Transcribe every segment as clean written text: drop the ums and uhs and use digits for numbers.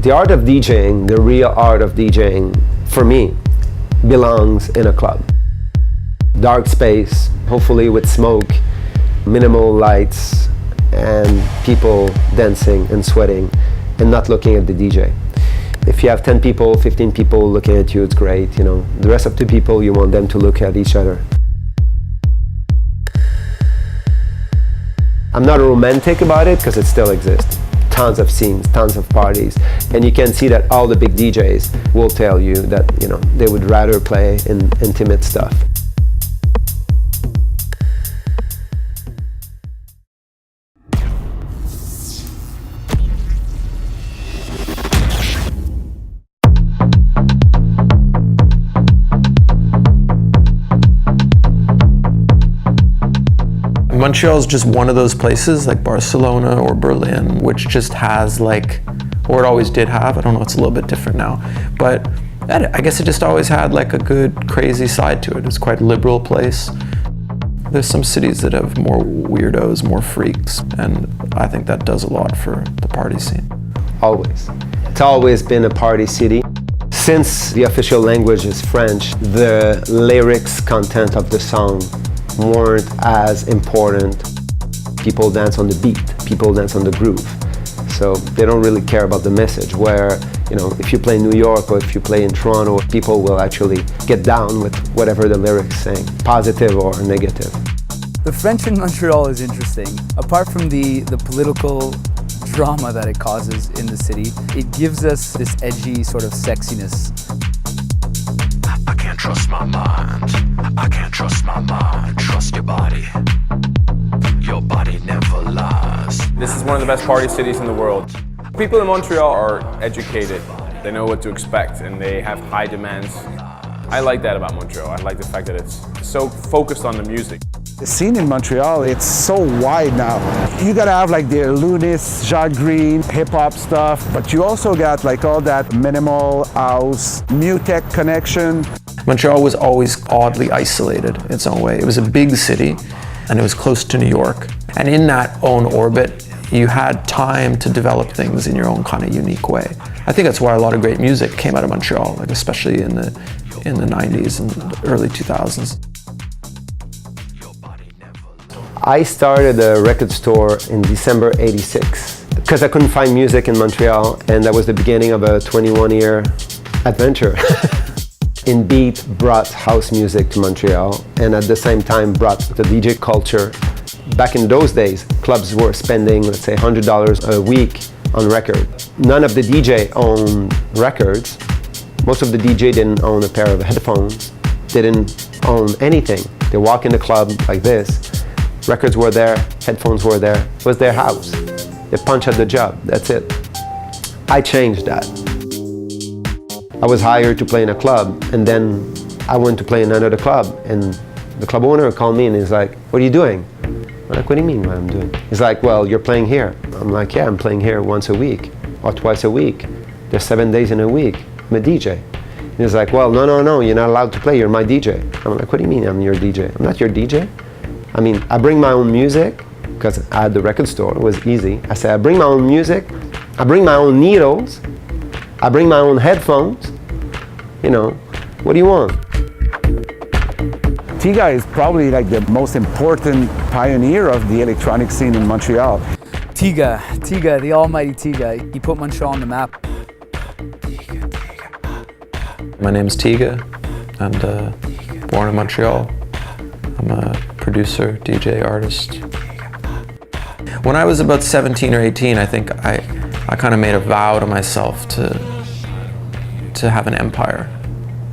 The art of DJing, the real art of DJing, for me, belongs in a club. Dark space, hopefully with smoke, minimal lights, and people dancing and sweating and not looking at the DJ. If you have 10 people, 15 people looking at you, it's great, you know. The rest of the people, you want them to look at each other. I'm not romantic about it because it still exists. Tons of scenes, tons of parties, and you can see that all the big DJs will tell you that, you know, they would rather play in intimate stuff. Montreal is just one of those places like Barcelona or Berlin, which just has like, or it always did have, I don't know, it's a little bit different now, but I guess it just always had like a good crazy side to it. It's quite a liberal place. There's some cities that have more weirdos, more freaks, and I think that does a lot for the party scene. Always. It's always been a party city. Since the official language is French, the lyrics content of the song weren't as important. People dance on the beat, people dance on the groove. So they don't really care about the message, where, you know, if you play in New York or if you play in Toronto, people will actually get down with whatever the lyrics saying, positive or negative. The French in Montreal is interesting. Apart from the political drama that it causes in the city, it gives us this edgy sort of sexiness. I can't trust my mind. I can't trust my mind. Trust your body. Your body never lies. This is one of the best party cities in the world. People in Montreal are educated. They know what to expect and they have high demands. I like that about Montreal. I like the fact that it's so focused on the music. The scene in Montreal, it's so wide now. You gotta have like the Lunis, Jacques Green, hip-hop stuff, but you also got like all that minimal house, new tech connection. Montreal was always oddly isolated in its own way. It was a big city and it was close to New York. And in that own orbit, you had time to develop things in your own kind of unique way. I think that's why a lot of great music came out of Montreal, like especially in the 90s and early 2000s. I started a record store in December '86 because I couldn't find music in Montreal, and that was the beginning of a 21-year adventure. Inbeat brought house music to Montreal, and at the same time brought the DJ culture. Back in those days, clubs were spending, let's say, $100 a week on record. None of the DJ owned records. Most of the DJ didn't own a pair of headphones, didn't own anything. They walk in the club like this. Records were there, headphones were there. It was their house. They punch at the job, that's it. I changed that. I was hired to play in a club, and then I went to play in another club, and the club owner called me and he's like, "What are you doing?" I'm like, "What do you mean what I'm doing?" He's like, "Well, you're playing here." I'm like, "Yeah, I'm playing here once a week or twice a week. There's 7 days in a week. I'm a DJ." And he's like, "Well, no, you're not allowed to play, you're my DJ." I'm like, "What do you mean I'm your DJ? I'm not your DJ." I mean, I bring my own music, because I had the record store, it was easy. I said, I bring my own music, I bring my own needles, I bring my own headphones. You know, what do you want? Tiga is probably like the most important pioneer of the electronic scene in Montreal. Tiga, the almighty Tiga. He put Montreal on the map. My name's Tiga, and born in Montreal. I'm a producer, DJ, artist. When I was about 17 or 18, I think I kind of made a vow to myself to have an empire.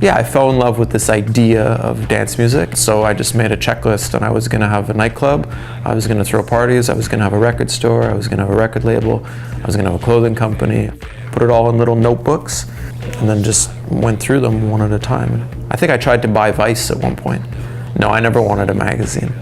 Yeah, I fell in love with this idea of dance music, so I just made a checklist, and I was gonna have a nightclub, I was gonna throw parties, I was gonna have a record store, I was gonna have a record label, I was gonna have a clothing company, put it all in little notebooks, and then just went through them one at a time. I think I tried to buy Vice at one point. No, I never wanted a magazine.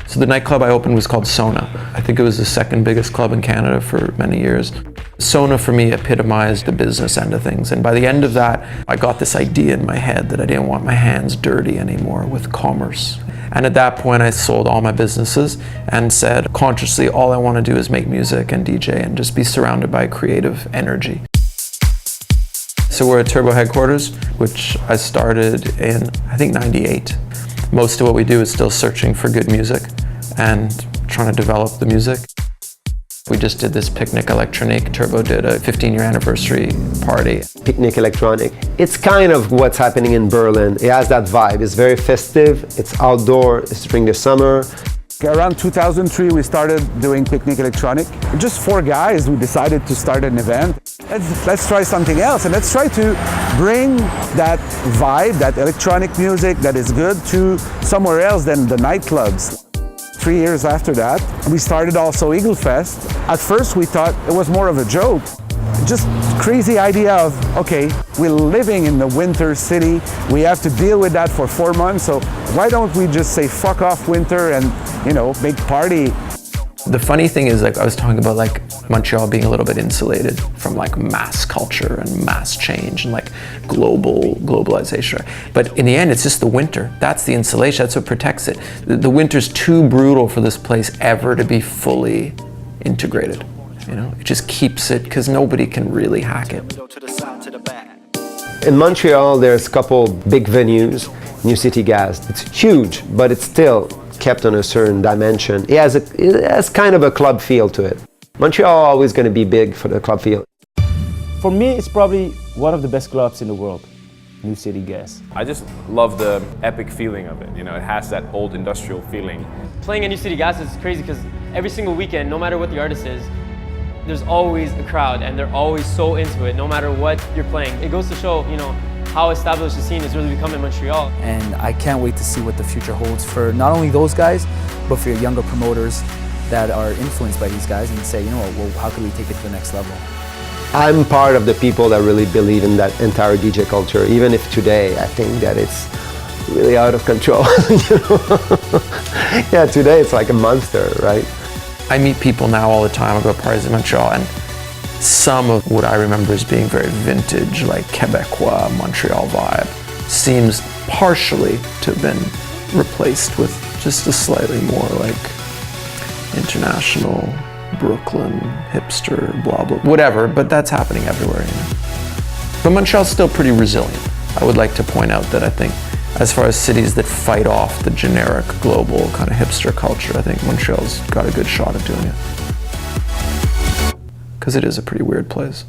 So the nightclub I opened was called Sona. I think it was the second biggest club in Canada for many years. Sona for me epitomized the business end of things. And by the end of that, I got this idea in my head that I didn't want my hands dirty anymore with commerce. And at that point, I sold all my businesses and said, consciously, all I want to do is make music and DJ and just be surrounded by creative energy. So we're at Turbo headquarters, which I started in, I think, '98. Most of what we do is still searching for good music and trying to develop the music. We just did this Picnic Electronique. Turbo did a 15-year anniversary party. Picnic Electronic. It's kind of what's happening in Berlin. It has that vibe. It's very festive, it's outdoor, it's during the summer. Around 2003, we started doing Picnic Electronic. Just 4 guys, we decided to start an event. Let's try something else, and let's try to bring that vibe, that electronic music that is good, to somewhere else than the nightclubs. 3 years after that, we started also Eagle Fest. At first, we thought it was more of a joke. Just crazy idea of, okay, we're living in the winter city, we have to deal with that for 4 months, so why don't we just say fuck off winter and, you know, make party. The funny thing is, like, I was talking about, like, Montreal being a little bit insulated from, like, mass culture and mass change and, like, globalization. But in the end, it's just the winter. That's the insulation, that's what protects it. The winter's too brutal for this place ever to be fully integrated. You know, it just keeps it, because nobody can really hack it. In Montreal, there's a couple big venues. New City Gas, it's huge, but it's still kept on a certain dimension. It has kind of a club feel to it. Montreal is always going to be big for the club feel. For me, it's probably one of the best clubs in the world, New City Gas. I just love the epic feeling of it. You know, it has that old industrial feeling. Playing at New City Gas is crazy because every single weekend, no matter what the artist is, there's always a crowd and they're always so into it, no matter what you're playing. It goes to show, you know, how established the scene has really become in Montreal. And I can't wait to see what the future holds for not only those guys, but for your younger promoters that are influenced by these guys and say, you know what, well, how can we take it to the next level? I'm part of the people that really believe in that entire DJ culture, even if today I think that it's really out of control. You know? Yeah, today it's like a monster, right? I meet people now all the time. I go to parties in Montreal, and some of what I remember as being very vintage, like Quebecois, Montreal vibe, seems partially to have been replaced with just a slightly more like international, Brooklyn, hipster, blah, blah, whatever, but that's happening everywhere, you know. But Montreal's still pretty resilient. I would like to point out that I think as far as cities that fight off the generic global kind of hipster culture, I think Montreal's got a good shot at doing it. Because it is a pretty weird place.